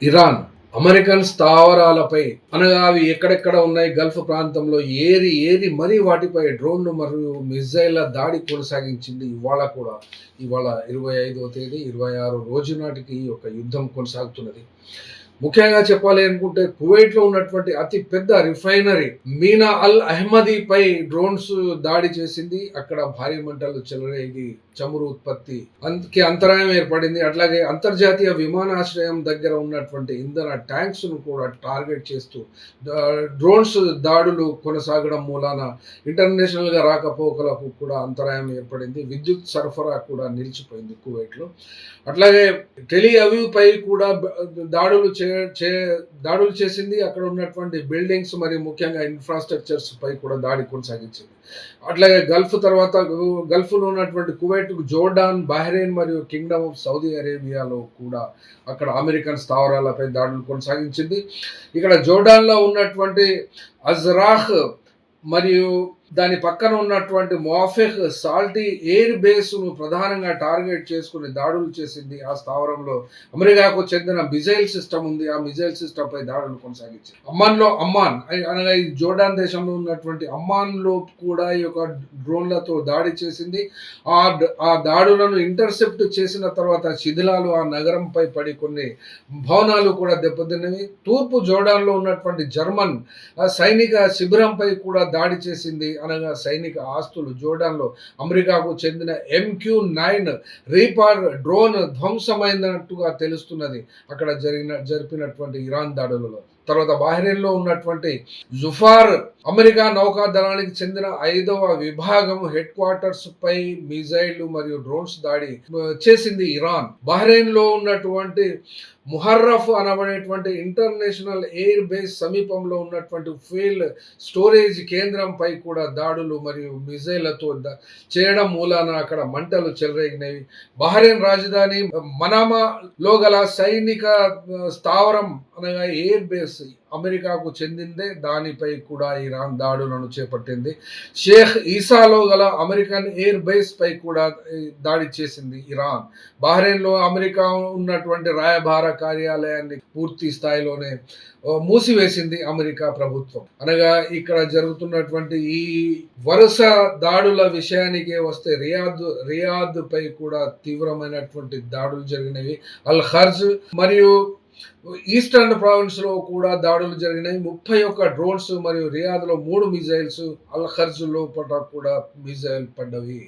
Iran American స్థావరాలపై అనగా అవి ఎక్కడెక్కడ ఉన్నాయి గల్ఫ్ ప్రాంతంలో ఏరి ఏరి మరీ వాటిపై డ్రోన్లు మరియు మిజైళ్ల దాడి కొనసాగించింది. ఇవాళ 25వ తేదీ 26 రోజు నాటికి ఈ యొక్క యుద్ధం కొనసాగుతున్నది. ముఖ్యంగా చెప్పాలి అనుకుంటే కువైట్లో ఉన్నటువంటి అతి పెద్ద రిఫైనరీ మీనా అల్ అహ్మదీపై డ్రోన్స్ దాడి చేసింది. అక్కడ భారీ మంటలు చెలరేగి చమురు ఉత్పత్తి అంతరాయం ఏర్పడింది. అట్లాగే అంతర్జాతీయ విమానాశ్రయం దగ్గర ఉన్నటువంటి ఇంధన ట్యాంక్స్ ను కూడా టార్గెట్ చేస్తూ డ్రోన్స్ దాడులు కొనసాగడం మూలాన ఇంటర్నేషనల్ గా రాకపోకలకు కూడా అంతరాయం ఏర్పడింది. విద్యుత్ సరఫరా కూడా నిలిచిపోయింది కువైట్లో. అట్లాగే టెలి అవీవ్ పై కూడా దాడులు చేసింది. అక్కడ ఉన్నటువంటి బిల్డింగ్స్ మరియు ముఖ్యంగా ఇన్ఫ్రాస్ట్రక్చర్స్ పై కూడా దాడి కొనసాగించింది. అట్లాగే గల్ఫ్లో ఉన్నటువంటి కువైట్, జోర్డాన్, బహ్రెయిన్ మరియు కింగ్డమ్ ఆఫ్ సౌదీ అరేబియాలో కూడా అక్కడ అమెరికన్ స్థావరాలపై దాడులు కొనసాగించింది. ఇక్కడ జోర్డాన్లో ఉన్నటువంటి అజ్రాహ్ మరియు దాని పక్కన ఉన్నటువంటి మోఫెహ్ సాల్టీ ఎయిర్ బేస్ ను ప్రధానంగా టార్గెట్ చేసుకుని దాడులు చేసింది. ఆ స్థావరంలో అమెరికాకు చెందిన మిజైల్ సిస్టమ్ ఉంది. ఆ మిజైల్ సిస్టమ్ పై దాడులు కొనసాగించింది. అమ్మాన్ అనగా ఈ జోర్డాన్ దేశంలో ఉన్నటువంటి అమ్మాన్ లో కూడా ఈ యొక్క డ్రోన్లతో దాడి చేసింది. ఆ దాడులను ఇంటర్సెప్ట్ చేసిన తర్వాత శిథిలాలు ఆ నగరంపై పడి కొన్ని భవనాలు కూడా దెబ్బతిన్నవి. తూర్పు జోర్డాన్ లో ఉన్నటువంటి జర్మన్ సైనిక శిబిరంపై కూడా దాడి చేసింది. అనగా సైనిక ఆస్తులు జోర్డాన్లో అమెరికాకు చెందిన MQ-9 రీపర్ డ్రోన్ ధ్వంసమైనట్టుగా తెలుస్తున్నది అక్కడ జరిపినటువంటి ఇరాన్ దాడులలో. తర్వాత బహ్రెయిన్లో ఉన్నటువంటి జుఫార్ అమెరికా నౌకాదళానికి చెందిన 5వ విభాగం హెడ్ క్వార్టర్స్ పై మిజైళ్లు మరియు డ్రోన్స్ దాడి చేసింది ఇరాన్. బహ్రెయిన్లో ఉన్నటువంటి ముహర్రఫ్ అనబడేటువంటి ఇంటర్నేషనల్ ఎయిర్ బేస్ సమీపంలో ఉన్నటువంటి ఫీల్డ్ స్టోరేజ్ కేంద్రంపై కూడా దాడులు మరియు మిజైళ్లతో చేయడం మూలాన అక్కడ మంటలు చెలరేగినవి. బహ్రెయిన్ రాజధాని మనామాలో గల సైనిక స్థావరం అనగా ఎయిర్ బేస్ అమెరికాకు చెందిందే. దానిపై కూడా ఇరాన్ దాడులను చేపట్టింది. షేక్ ఈసాలో గల అమెరికన్ ఎయిర్ బేస్ పై కూడా దాడి చేసింది ఇరాన్. బహ్రెయిన్లో అమెరికా ఉన్నటువంటి రాయబార కార్యాలయాన్ని పూర్తి స్థాయిలోనే మూసివేసింది అమెరికా ప్రభుత్వం. అనగా ఇక్కడ జరుగుతున్నటువంటి ఈ వరుస దాడుల విషయానికి వస్తే రియాద్ పై కూడా తీవ్రమైనటువంటి దాడులు జరిగినవి. అల్ ఖర్జ్ మరియు ఈస్టర్న్ ప్రావిన్స్ లో కూడా దాడులు జరిగినాయి. 31 డ్రోన్స్ మరియు రియాద్ లో 3 మిజైల్స్, అల్ ఖర్జ్ లోపల కూడా మిజైల్ పడ్డవి.